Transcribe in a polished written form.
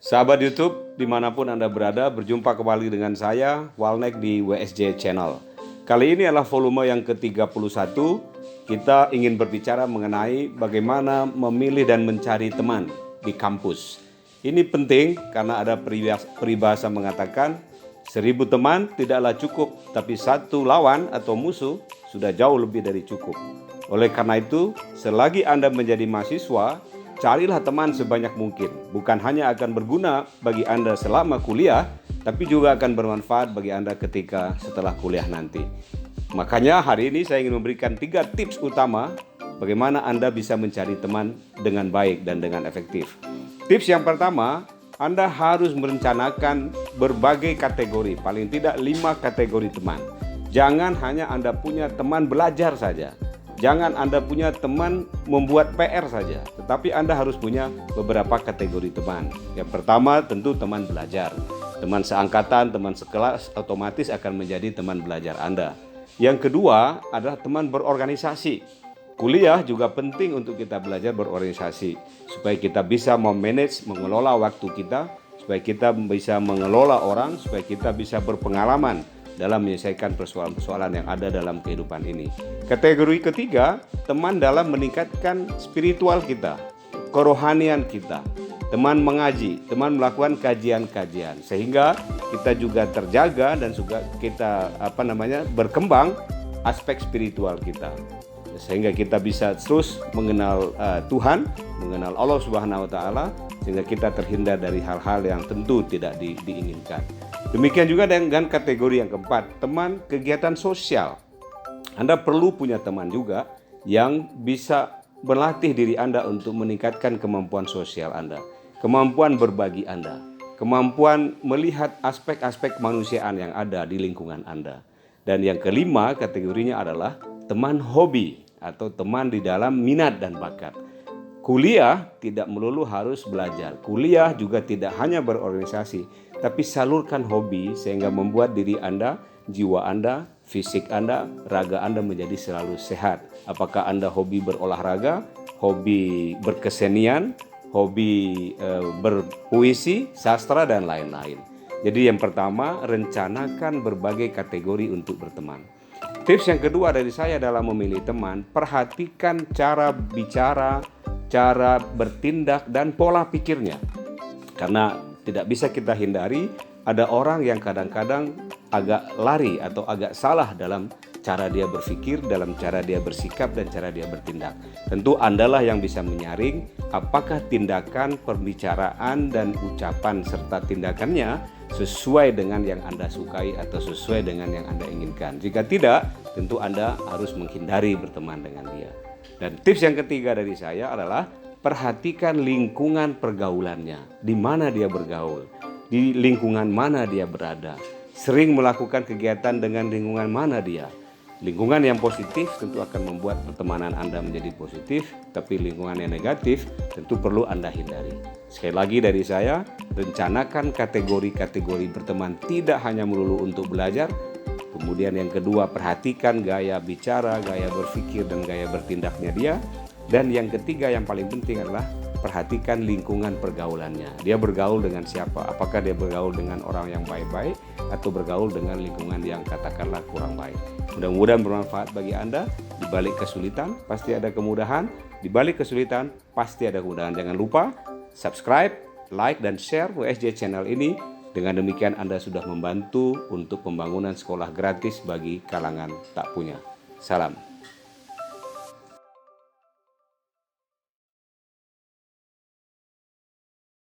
Sahabat YouTube, dimanapun Anda berada, berjumpa kembali dengan saya, Walnek di WSJ Channel. Kali ini adalah volume yang ke-31. Kita ingin berbicara mengenai bagaimana memilih dan mencari teman di kampus. Ini penting karena ada peribahasa mengatakan 1000 teman tidaklah cukup, tapi satu lawan atau musuh sudah jauh lebih dari cukup. Oleh karena itu, selagi Anda menjadi mahasiswa, carilah teman sebanyak mungkin. Bukan hanya akan berguna bagi Anda selama kuliah, tapi juga akan bermanfaat bagi Anda ketika setelah kuliah nanti. Makanya hari ini saya ingin memberikan 3 tips utama bagaimana Anda bisa mencari teman dengan baik dan dengan efektif. Tips yang pertama, Anda harus merencanakan berbagai kategori, paling tidak 5 kategori teman. Jangan hanya Anda punya teman belajar saja. Jangan Anda punya teman membuat PR saja, tetapi Anda harus punya beberapa kategori teman. Yang pertama tentu teman belajar. Teman seangkatan, teman sekelas otomatis akan menjadi teman belajar Anda. Yang kedua adalah teman berorganisasi. Kuliah juga penting untuk kita belajar berorganisasi, supaya kita bisa memanage, mengelola waktu kita, supaya kita bisa mengelola orang, supaya kita bisa berpengalaman dalam menyelesaikan persoalan-persoalan yang ada dalam kehidupan ini. Kategori ketiga, teman dalam meningkatkan spiritual kita, kerohanian kita. Teman mengaji, teman melakukan kajian-kajian, sehingga kita juga terjaga dan juga kita berkembang aspek spiritual kita. Sehingga kita bisa terus mengenal Tuhan, mengenal Allah Subhanahu wa taala, sehingga kita terhindar dari hal-hal yang tentu tidak diinginkan. Demikian juga dengan kategori yang keempat, teman kegiatan sosial. Anda perlu punya teman juga yang bisa berlatih diri Anda untuk meningkatkan kemampuan sosial Anda, kemampuan berbagi Anda, kemampuan melihat aspek-aspek kemanusiaan yang ada di lingkungan Anda. Dan yang kelima kategorinya adalah teman hobi atau teman di dalam minat dan bakat. Kuliah tidak melulu harus belajar. Kuliah juga tidak hanya berorganisasi, tapi salurkan hobi sehingga membuat diri Anda, jiwa Anda, fisik Anda, raga Anda menjadi selalu sehat. Apakah Anda hobi berolahraga, hobi berkesenian, hobi berpuisi, sastra, dan lain-lain. Jadi yang pertama, rencanakan berbagai kategori untuk berteman. Tips yang kedua dari saya dalam memilih teman, perhatikan cara bicara, cara bertindak, dan pola pikirnya. Karena tidak bisa kita hindari, ada orang yang kadang-kadang agak lari atau agak salah dalam cara dia berpikir, dalam cara dia bersikap, dan cara dia bertindak. Tentu Andalah yang bisa menyaring apakah tindakan, pembicaraan, dan ucapan serta tindakannya sesuai dengan yang Anda sukai atau sesuai dengan yang Anda inginkan. Jika tidak, tentu Anda harus menghindari berteman dengan dia. Dan tips yang ketiga dari saya adalah perhatikan lingkungan pergaulannya. Di mana dia bergaul, di lingkungan mana dia berada, sering melakukan kegiatan dengan lingkungan mana dia. Lingkungan yang positif tentu akan membuat pertemanan Anda menjadi positif, tapi lingkungan yang negatif tentu perlu Anda hindari. Sekali lagi dari saya, rencanakan kategori-kategori berteman tidak hanya melulu untuk belajar. Kemudian yang kedua, perhatikan gaya bicara, gaya berpikir, dan gaya bertindaknya dia. Dan yang ketiga yang paling penting adalah perhatikan lingkungan pergaulannya. Dia bergaul dengan siapa? Apakah dia bergaul dengan orang yang baik-baik atau bergaul dengan lingkungan yang katakanlah kurang baik? Mudah-mudahan bermanfaat bagi Anda. Di balik kesulitan pasti ada kemudahan. Di balik kesulitan pasti ada kemudahan. Jangan lupa subscribe, like, dan share WSJ Channel ini. Dengan demikian Anda sudah membantu untuk pembangunan sekolah gratis bagi kalangan tak punya. Salam.